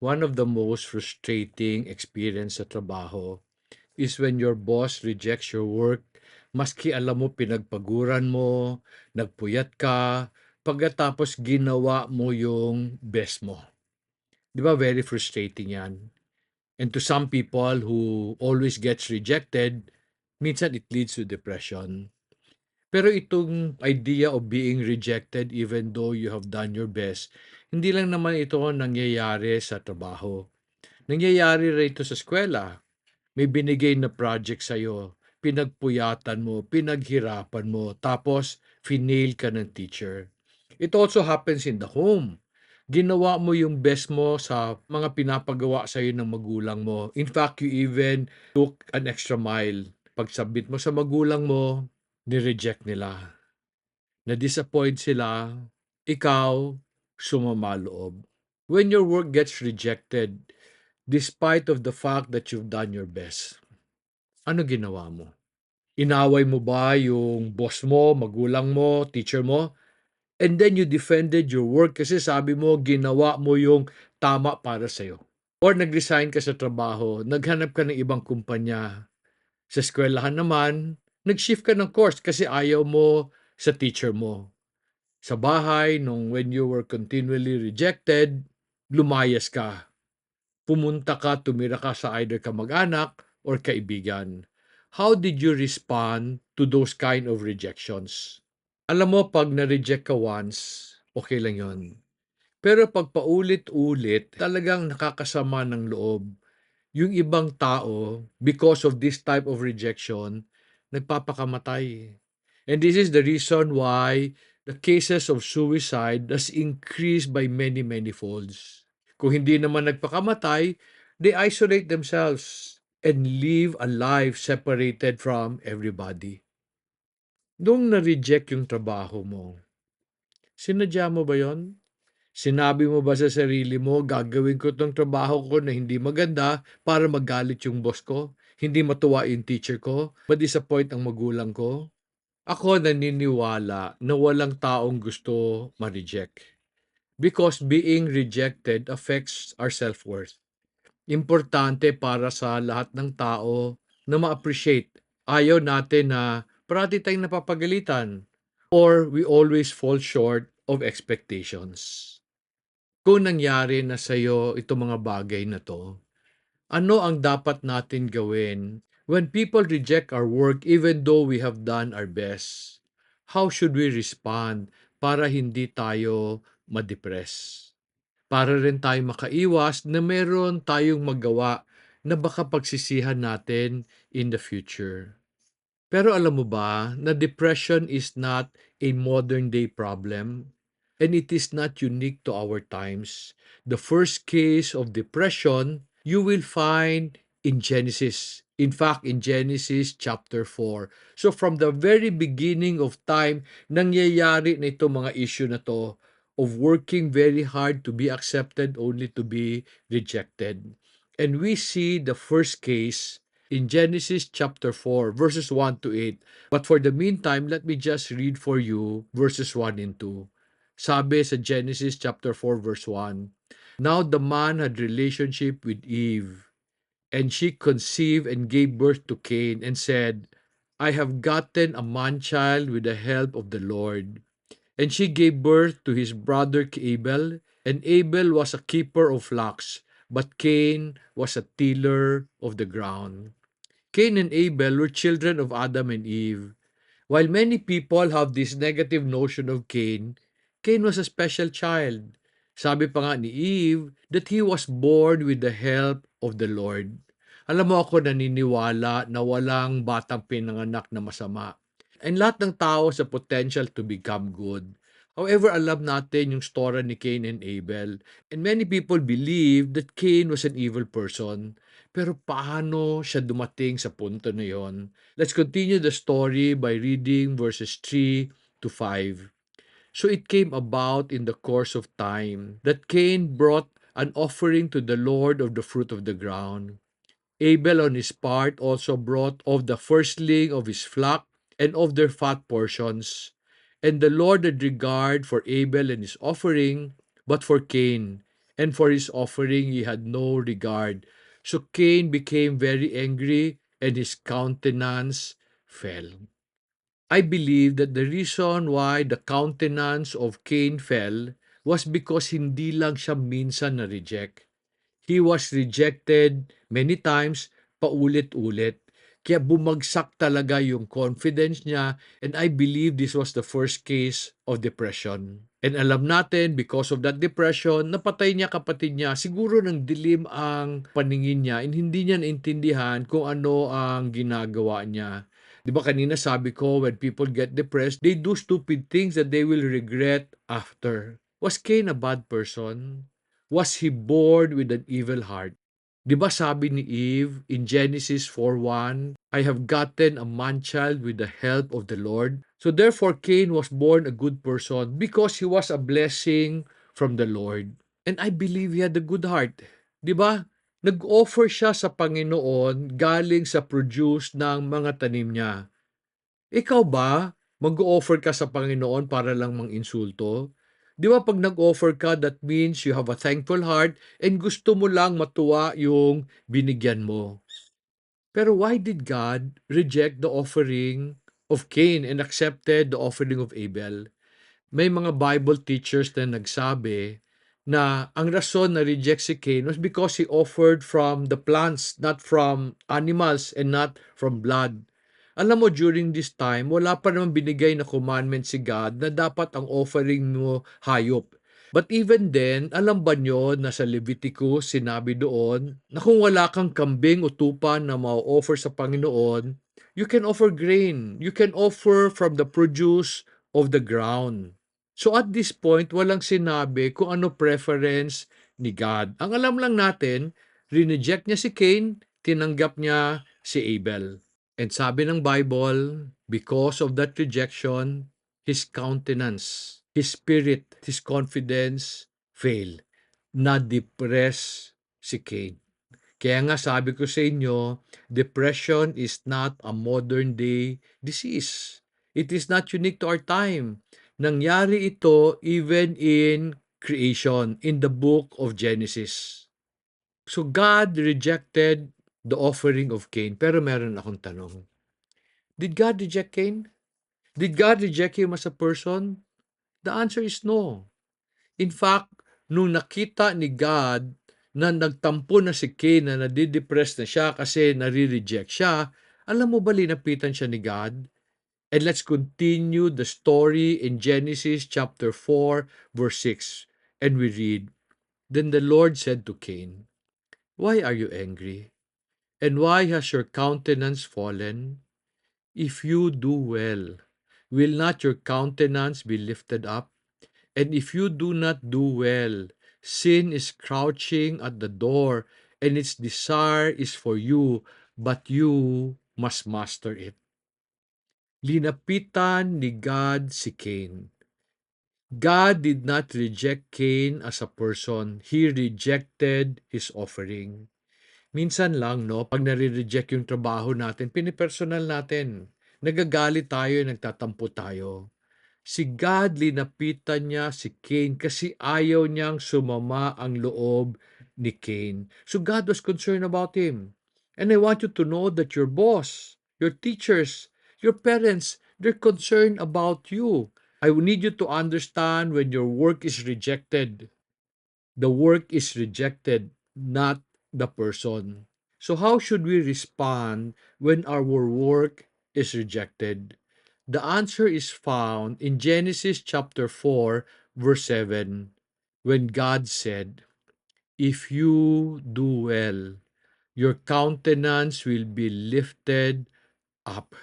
One of the most frustrating experience sa trabaho is when your boss rejects your work maski alam mo pinagpaguran mo, nagpuyat ka, pagkatapos ginawa mo yung best mo. Di ba very frustrating yan? And to some people who always gets rejected, minsan it leads to depression. Pero itong idea of being rejected even though you have done your best, hindi lang naman ito nangyayari sa trabaho. Nangyayari rito sa eskwela. May binigay na project sa'yo, pinagpuyatan mo, pinaghirapan mo, tapos finail ka ng teacher. It also happens in the home. Ginawa mo yung best mo sa mga pinapagawa sa'yo ng magulang mo. In fact, you even took an extra mile. Pag-submit mo sa magulang mo, ni-reject nila. Na-disappoint sila, ikaw, sumama loob. When your work gets rejected, despite of the fact that you've done your best, ano ginawa mo? Inaway mo ba yung boss mo, magulang mo, teacher mo? And then you defended your work kasi sabi mo ginawa mo yung tama para sa'yo. Or nag-resign ka sa trabaho, naghanap ka ng ibang kumpanya. Sa eskwelahan naman, nag-shift ka ng course kasi ayaw mo sa teacher mo. Sa bahay, nung when you were continually rejected, lumayas ka. Pumunta ka, tumira ka sa either kamag-anak or kaibigan. How did you respond to those kind of rejections? Alam mo, pag na-reject ka once, okay lang yon. Pero pag paulit-ulit, talagang nakakasama ng loob. Yung ibang tao, because of this type of rejection, nagpapakamatay. And this is the reason why the cases of suicide has increased by many, many folds. Kung hindi naman nagpakamatay, they isolate themselves and live a life separated from everybody. Nung na-reject yung trabaho mo, sinadya mo ba yon? Sinabi mo ba sa sarili mo, gagawin ko tong trabaho ko na hindi maganda para magalit yung boss ko? Hindi matuwa yung teacher ko? Ma-disappoint ang magulang ko? Ako naniniwala na walang taong gusto ma-reject. Because being rejected affects our self-worth. Importante para sa lahat ng tao na ma-appreciate. Ayaw natin na parati tayong napapagalitan or we always fall short of expectations. Kung nangyari na sa'yo itong mga bagay na 'to, ano ang dapat natin gawin when people reject our work even though we have done our best? How should we respond para hindi tayo ma-depress? Para rin tayo makaiwas na meron tayong magawa na baka pagsisihan natin in the future. Pero alam mo ba na depression is not a modern day problem and it is not unique to our times. The first case of depression you will find in Genesis. In fact, in Genesis chapter 4. So from the very beginning of time, nangyayari na itong mga issue na to of working very hard to be accepted only to be rejected. And we see the first case in Genesis chapter 4, verses 1 to 8. But for the meantime, let me just read for you verses 1 and 2. Sabi sa Genesis chapter 4, verse 1, Now the man had relationship with Eve, and she conceived and gave birth to Cain, and said, I have gotten a man-child with the help of the Lord. And she gave birth to his brother Abel, and Abel was a keeper of flocks, but Cain was a tiller of the ground. Cain and Abel were children of Adam and Eve. While many people have this negative notion of Cain, Cain was a special child. Sabi pa nga ni Eve that he was born with the help of the Lord. Alam mo, ako naniniwala na walang batang pinanganak na masama. And lahat ng tao sa potential to become good. However, alam natin yung story ni Cain and Abel. And many people believe that Cain was an evil person. Pero paano siya dumating sa punto na yon? Let's continue the story by reading verses 3 to 5. So it came about in the course of time that Cain brought an offering to the Lord of the fruit of the ground. Abel on his part also brought of the firstling of his flock and of their fat portions. And the Lord had regard for Abel and his offering, but for Cain and for his offering he had no regard. So Cain became very angry, and his countenance fell. I believe that the reason why the countenance of Cain fell was because hindi lang siya minsan na-reject. He was rejected many times, paulit-ulit. Kaya bumagsak talaga yung confidence niya, and I believe this was the first case of depression. And alam natin, because of that depression, napatay niya kapatid niya. Siguro nang dilim ang paningin niya and hindi niya naintindihan kung ano ang ginagawa niya. Di ba kanina sabi ko, when people get depressed, they do stupid things that they will regret after. Was Cain a bad person? Was he born with an evil heart? Di ba sabi ni Eve in Genesis 4:1, I have gotten a man-child with the help of the Lord. So therefore Cain was born a good person because he was a blessing from the Lord. And I believe he had a good heart. Di ba? Nag-offer siya sa Panginoon galing sa produce ng mga tanim niya. Ikaw ba, mag-o-offer ka sa Panginoon para lang mang-insulto? Di ba pag nag-offer ka, that means you have a thankful heart and gusto mo lang matuwa yung binigyan mo. Pero why did God reject the offering of Cain and accepted the offering of Abel? May mga Bible teachers na nagsabi na ang rason na reject si Cain was because he offered from the plants, not from animals and not from blood. Alam mo, during this time, wala pa naman binigay na commandment si God na dapat ang offering mo hayop. But even then, alam ba nyo na sa Leviticus sinabi doon na kung wala kang kambing o tupa na ma-offer sa Panginoon, you can offer grain. You can offer from the produce of the ground. So at this point, walang sinabi kung ano preference ni God. Ang alam lang natin, rineject niya si Cain, tinanggap niya si Abel. And sabi ng Bible, because of that rejection, his countenance, his spirit, his confidence fail. Na-depress si Cain. Kaya nga sabi ko sa inyo, depression is not a modern day disease. It is not unique to our time. Nangyari ito even in creation, in the book of Genesis. So God rejected the offering of Cain. Pero meron akong tanong. Did God reject Cain? Did God reject him as a person? The answer is no. In fact, nung nakita ni God na nagtampo na si Cain na nadidepress na siya kasi nare-reject siya, alam mo ba linapitan siya ni God? And let's continue the story in Genesis chapter 4 verse 6. And we read, Then the Lord said to Cain, Why are you angry? And why has your countenance fallen? If you do well, will not your countenance be lifted up? And if you do not do well, sin is crouching at the door, and its desire is for you, but you must master it. Linapitan ni God si Cain. God did not reject Cain as a person. He rejected his offering. Minsan lang, no, pag nare-reject yung trabaho natin, pinipersonal natin. Nagagalit tayo, nagtatampo tayo. Si God, linapitan niya si Cain kasi ayaw niyang sumama ang loob ni Cain. So God was concerned about him. And I want you to know that your boss, your teachers, your parents, they're concerned about you. I need you to understand when your work is rejected. The work is rejected, not the person. So how should we respond when our work is rejected? The answer is found in Genesis chapter 4, verse 7, when God said, If you do well, your countenance will be lifted up.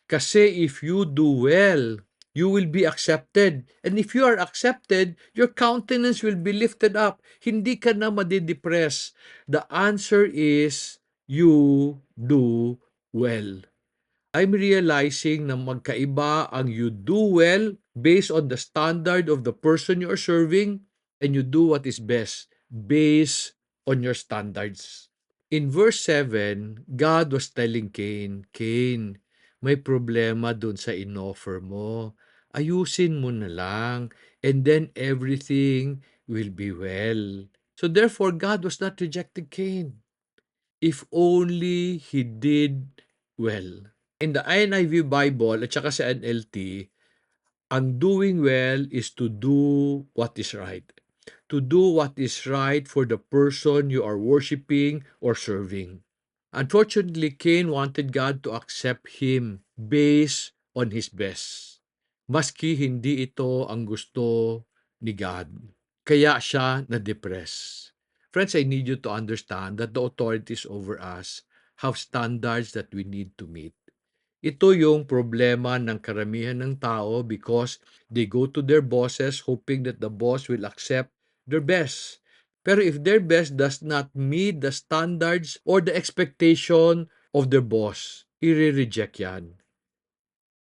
Kasi if you do well, you will be accepted. And if you are accepted, your countenance will be lifted up. Hindi ka na madidepress. The answer is, you do well. I'm realizing na magkaiba ang you do well based on the standard of the person you are serving, and you do what is best based on your standards. In verse 7, God was telling Cain, Cain, may problema dun sa inoffer mo. Ayusin mo na lang, and then everything will be well. So therefore, God was not rejecting Cain. If only he did well. In the NIV Bible at saka sa NLT, ang doing well is to do what is right. To do what is right for the person you are worshiping or serving. Unfortunately, Cain wanted God to accept him based on his best. Maski hindi ito ang gusto ni God. Kaya siya na-depress. Friends, I need you to understand that the authorities over us have standards that we need to meet. Ito yung problema ng karamihan ng tao because they go to their bosses hoping that the boss will accept their best. Pero if their best does not meet the standards or the expectation of their boss, i-reject yan.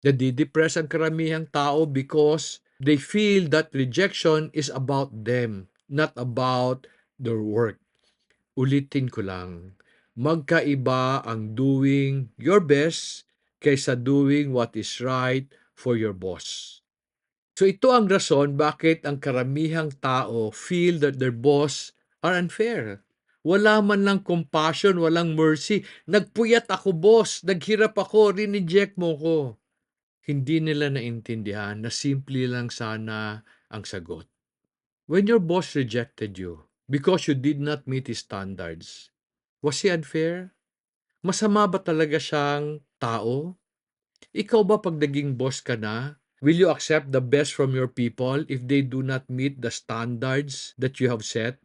Nadidepress ang karamihang tao because they feel that rejection is about them, not about their work. Ulitin ko lang, magkaiba ang doing your best kaysa doing what is right for your boss. So ito ang rason bakit ang karamihang tao feel that their boss are unfair. Wala man lang compassion, walang mercy. Nagpuyat ako, boss. Naghirap ako, rineject mo ko. Hindi nila naintindihan na simple lang sana ang sagot. When your boss rejected you because you did not meet his standards, was he unfair? Masama ba talaga siyang tao? Ikaw ba pag naging boss ka na, will you accept the best from your people if they do not meet the standards that you have set?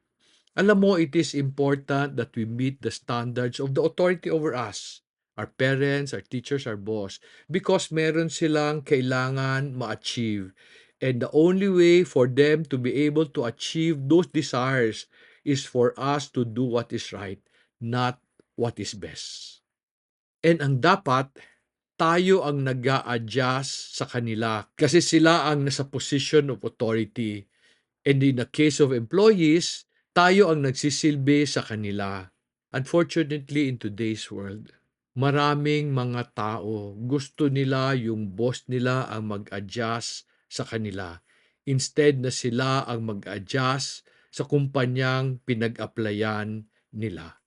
Alam mo, it is important that we meet the standards of the authority over us. Our parents, our teachers, our boss. Because meron silang kailangan ma-achieve. And the only way for them to be able to achieve those desires is for us to do what is right, not what is best. And ang dapat, tayo ang nag-a-adjust sa kanila kasi sila ang nasa position of authority. And in the case of employees, tayo ang nagsisilbi sa kanila. Unfortunately, in today's world, maraming mga tao gusto nila yung boss nila ang mag-adjust sa kanila instead na sila ang mag-adjust sa kumpanyang pinag-applyan nila.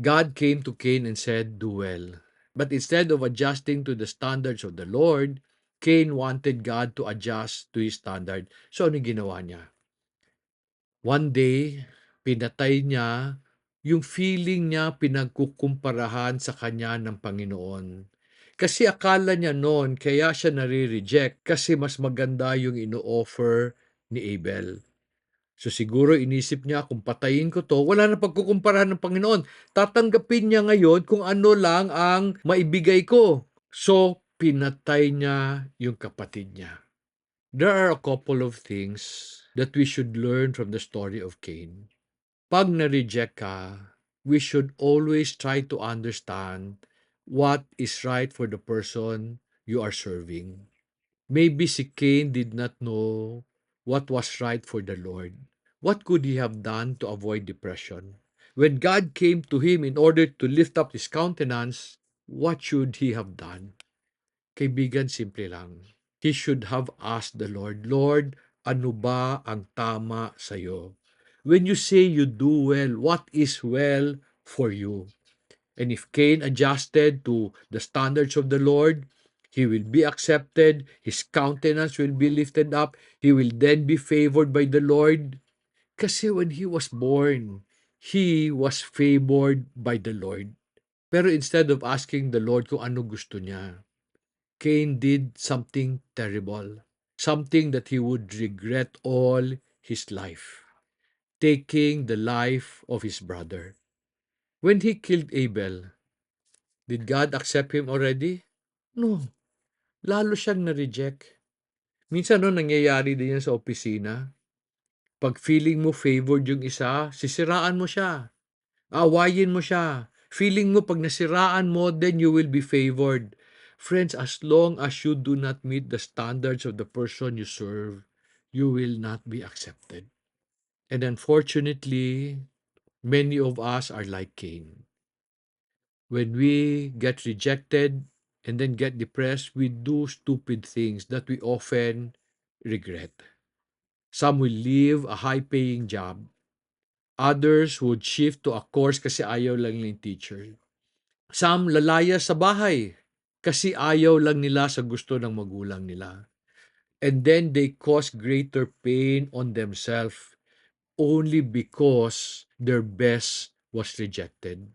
God came to Cain and said, "Do well." But instead of adjusting to the standards of the Lord, Cain wanted God to adjust to his standard. So ano ginawa niya? One day, pinatay niya yung feeling niya pinagkukumparahan sa kanya ng Panginoon. Kasi akala niya noon, kaya siya nare-reject kasi mas maganda yung ino-offer ni Abel. So siguro inisip niya kung patayin ko to, wala na pagkukumparahan ng Panginoon. Tatanggapin niya ngayon kung ano lang ang maibigay ko. So pinatay niya yung kapatid niya. There are a couple of things that we should learn from the story of Cain. Pag na-reject ka, we should always try to understand what is right for the person you are serving. Maybe si Cain did not know what was right for the Lord. What could he have done to avoid depression? When God came to him in order to lift up his countenance, what should he have done? Kaibigan, simple lang. He should have asked the Lord, Lord, ano ba ang tama sa iyo? When you say you do well, what is well for you? And if Cain adjusted to the standards of the Lord, he will be accepted, his countenance will be lifted up, he will then be favored by the Lord. Kasi when he was born, he was favored by the Lord. Pero instead of asking the Lord kung ano gusto niya, Cain did something terrible, something that he would regret all his life, taking the life of his brother. When he killed Abel, did God accept him already? No. Lalo siyang na-reject. Minsan no, nangyayari din yan sa opisina. Pag feeling mo favored yung isa, sisiraan mo siya. Awayin mo siya. Feeling mo pag nasiraan mo, then you will be favored. Friends, as long as you do not meet the standards of the person you serve, you will not be accepted. And unfortunately, many of us are like Cain. When we get rejected and then get depressed, we do stupid things that we often regret. Some will leave a high paying job. Others would shift to a course kasi ayaw lang ng teacher. Some lalaya sa bahay kasi ayaw lang nila sa gusto ng magulang nila. And then they cause greater pain on themselves only because their best was rejected.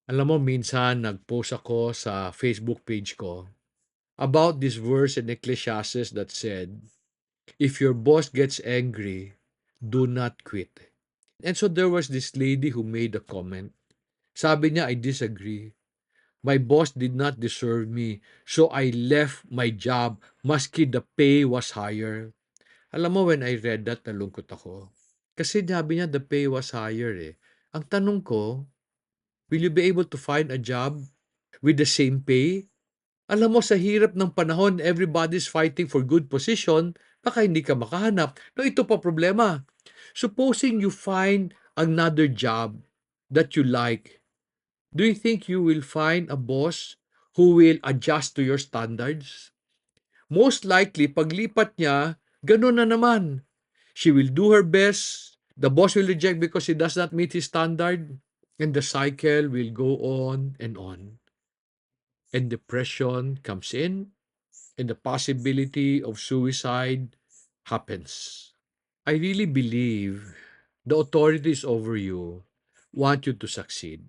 Alam mo, minsan nag-post ako sa Facebook page ko about this verse in Ecclesiastes that said, if your boss gets angry, do not quit. And so there was this lady who made a comment. Sabi niya, I disagree. My boss did not deserve me, so I left my job maski the pay was higher. Alam mo, when I read that, nalungkot ako. Kasi sabi niya, the pay was higher eh. Ang tanong ko, will you be able to find a job with the same pay? Alam mo, sa hirap ng panahon, everybody's fighting for good position, baka hindi ka makahanap. No, ito pa problema. Supposing you find another job that you like, do you think you will find a boss who will adjust to your standards? Most likely, paglipat niya, ganun na naman. She will do her best. The boss will reject because he does not meet his standard. And the cycle will go on and on. And depression comes in, and the possibility of suicide happens. I really believe the authorities over you want you to succeed.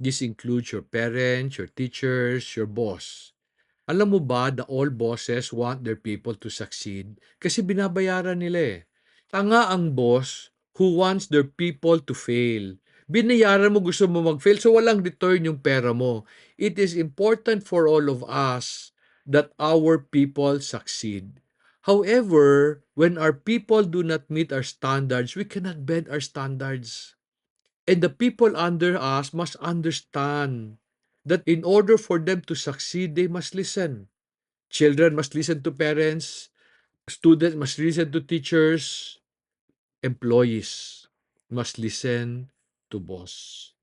This includes your parents, your teachers, your boss. Alam mo ba that all bosses want their people to succeed kasi binabayaran nila eh. Tanga ang boss who wants their people to fail. Binayaran mo, gusto mo mag-fail, so walang return yung pera mo. It is important for all of us that our people succeed. However, when our people do not meet our standards, we cannot bend our standards. And the people under us must understand that in order for them to succeed, they must listen. Children must listen to parents, students must listen to teachers, employees must listen to boss.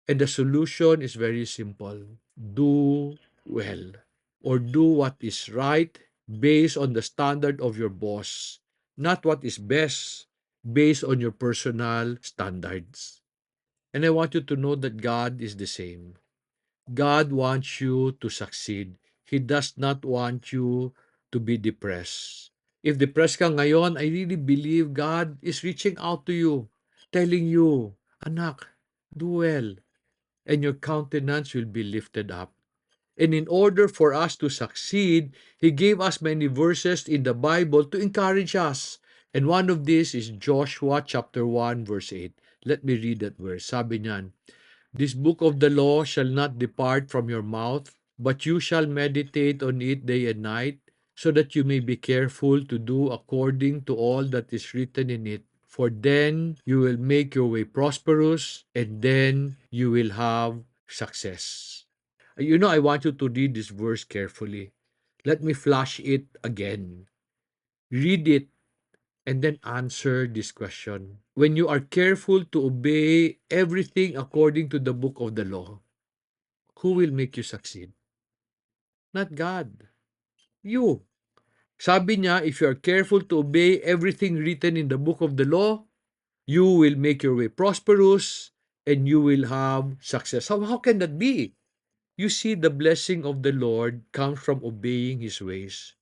And the solution is very simple. Do well or do what is right based on the standard of your boss, not what is best based on your personal standards. And I want you to know that God is the same. God wants you to succeed. He does not want you to be depressed. If depressed ka ngayon, I really believe God is reaching out to you, telling you, anak, do well, and your countenance will be lifted up. And in order for us to succeed, He gave us many verses in the Bible to encourage us. And one of these is Joshua chapter 1 verse 8. Let me read that verse. Sabi niyan, this book of the law shall not depart from your mouth, but you shall meditate on it day and night, so that you may be careful to do according to all that is written in it. For then you will make your way prosperous, and then you will have success. You know, I want you to read this verse carefully. Let me flash it again. Read it and then answer this question. When you are careful to obey everything according to the book of the law, who will make you succeed? Not God. You. Sabi niya, if you are careful to obey everything written in the book of the law, you will make your way prosperous and you will have success. How can that be? You see, the blessing of the Lord comes from obeying His ways.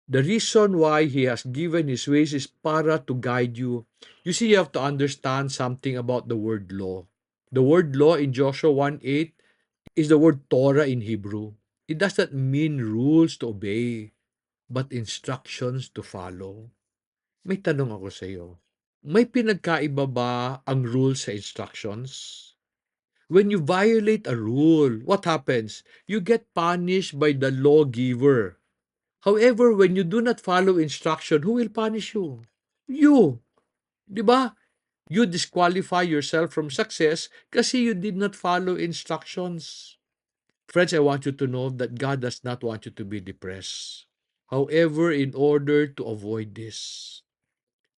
The reason why He has given His ways is para to guide you. You see, you have to understand something about the word law. The word law in Joshua 1:8 is the word Torah in Hebrew. It does not mean rules to obey, but instructions to follow. May tanong ako sa iyo. May pinagkaiba ba ang rules sa instructions? When you violate a rule, what happens? You get punished by the lawgiver. However, when you do not follow instruction, who will punish you? You. Di ba? You disqualify yourself from success kasi you did not follow instructions. Friends, I want you to know that God does not want you to be depressed. However, in order to avoid this,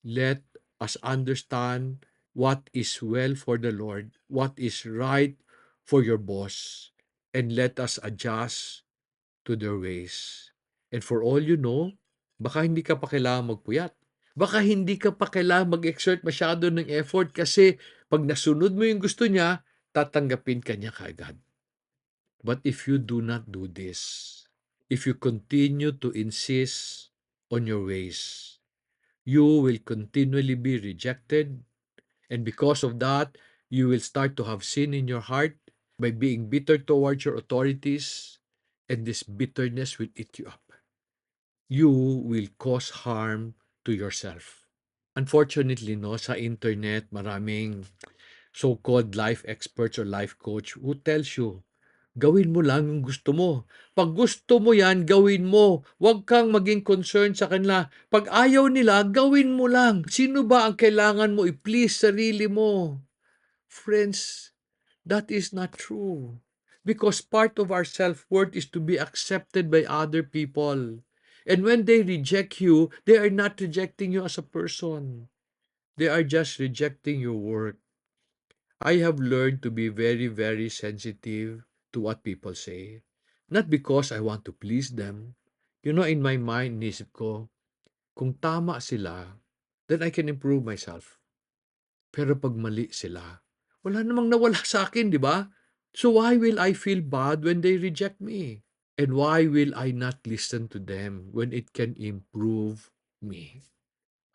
let us understand what is well for the Lord, what is right for your boss, and let us adjust to their ways. And for all you know, baka hindi ka pa kailangan magpuyat. Baka hindi ka pa kailangang mag-exert masyado ng effort kasi pag nasunod mo yung gusto niya, tatanggapin ka niya kaagad. But if you do not do this, if you continue to insist on your ways, you will continually be rejected. And because of that, you will start to have sin in your heart by being bitter towards your authorities, and this bitterness will eat you up. You will cause harm to yourself. Unfortunately, no, sa internet, maraming so-called life experts or life coach who tells you, gawin mo lang yung gusto mo. Pag gusto mo yan, gawin mo. Huwag kang maging concerned sa kanila. Pag ayaw nila, gawin mo lang. Sino ba ang kailangan mo i-please sarili mo? Friends, that is not true. Because part of our self-worth is to be accepted by other people. And when they reject you, they are not rejecting you as a person. They are just rejecting your work. I have learned to be very, very sensitive to what people say. Not because I want to please them. In my mind, nisip ko, kung tama sila, then I can improve myself. Pero pag mali sila, wala namang nawala sa akin, di ba? So why will I feel bad when they reject me? And why will I not listen to them when it can improve me?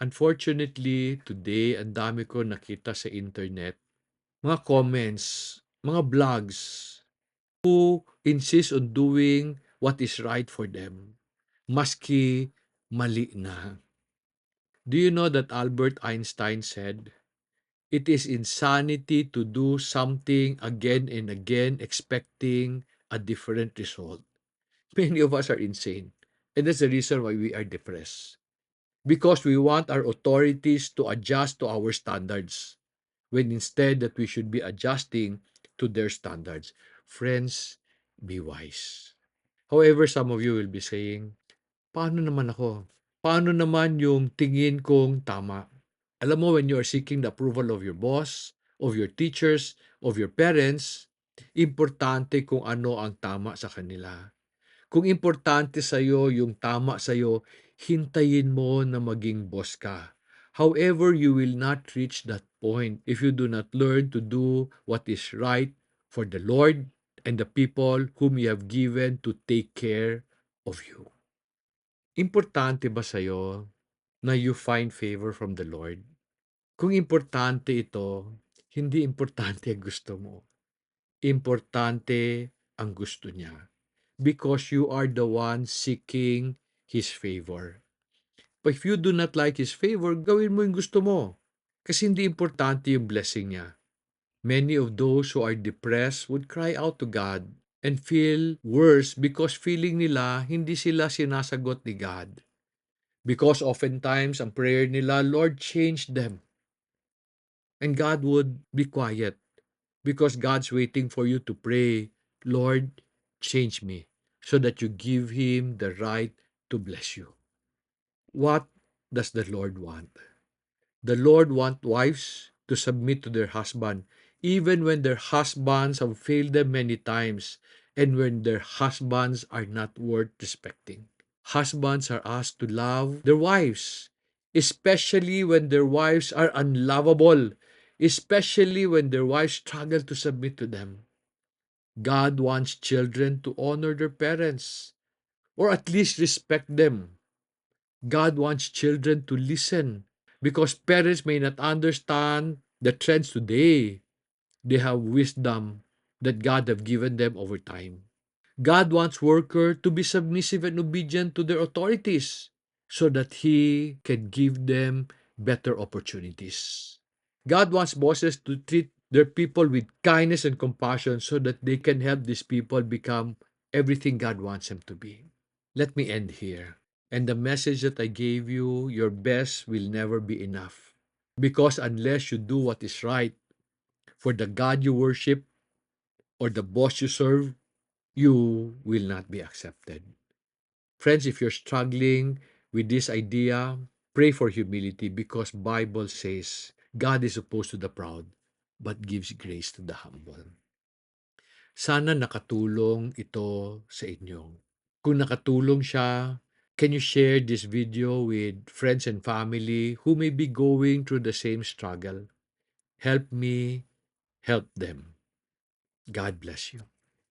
Unfortunately, today, ang dami ko nakita sa internet, mga comments, mga blogs who insist on doing what is right for them, maski mali na. Do you know that Albert Einstein said, it is insanity to do something again and again expecting a different result. Many of us are insane. And that's the reason why we are depressed. Because we want our authorities to adjust to our standards, when instead that we should be adjusting to their standards. Friends, be wise. However, some of you will be saying, paano naman ako? Paano naman yung tingin kong tama? Alam mo, when you are seeking the approval of your boss, of your teachers, of your parents, importante kung ano ang tama sa kanila. Kung importante sa'yo yung tama sa'yo, hintayin mo na maging boss ka. However, you will not reach that point if you do not learn to do what is right for the Lord and the people whom you have given to take care of you. Importante ba sa'yo na you find favor from the Lord? Kung importante ito, hindi importante ang gusto mo. Importante ang gusto niya. Because you are the one seeking His favor. But if you do not like His favor, gawin mo yung gusto mo. Kasi hindi importante yung blessing niya. Many of those who are depressed would cry out to God and feel worse because feeling nila hindi sila sinasagot ni God. Because oftentimes ang prayer nila, Lord, change them. And God would be quiet because God's waiting for you to pray, Lord, change me, so that you give Him the right to bless you. What does the Lord want? The Lord wants wives to submit to their husband, even when their husbands have failed them many times and when their husbands are not worth respecting. Husbands are asked to love their wives, especially when their wives are unlovable, especially when their wives struggle to submit to them. God wants children to honor their parents or at least respect them. God wants children to listen because parents may not understand the trends today. They have wisdom that God have given them over time. God wants workers to be submissive and obedient to their authorities so that He can give them better opportunities. God wants bosses to treat their people with kindness and compassion so that they can help these people become everything God wants them to be. Let me end here. And the message that I gave you, your best will never be enough. Because unless you do what is right for the God you worship or the boss you serve, you will not be accepted. Friends, if you're struggling with this idea, pray for humility because Bible says God is opposed to the proud but gives grace to the humble. Sana nakatulong ito sa inyo. Kung nakatulong siya, Can you share this video with friends and family who may be going through the same struggle? Help me help them. God bless you.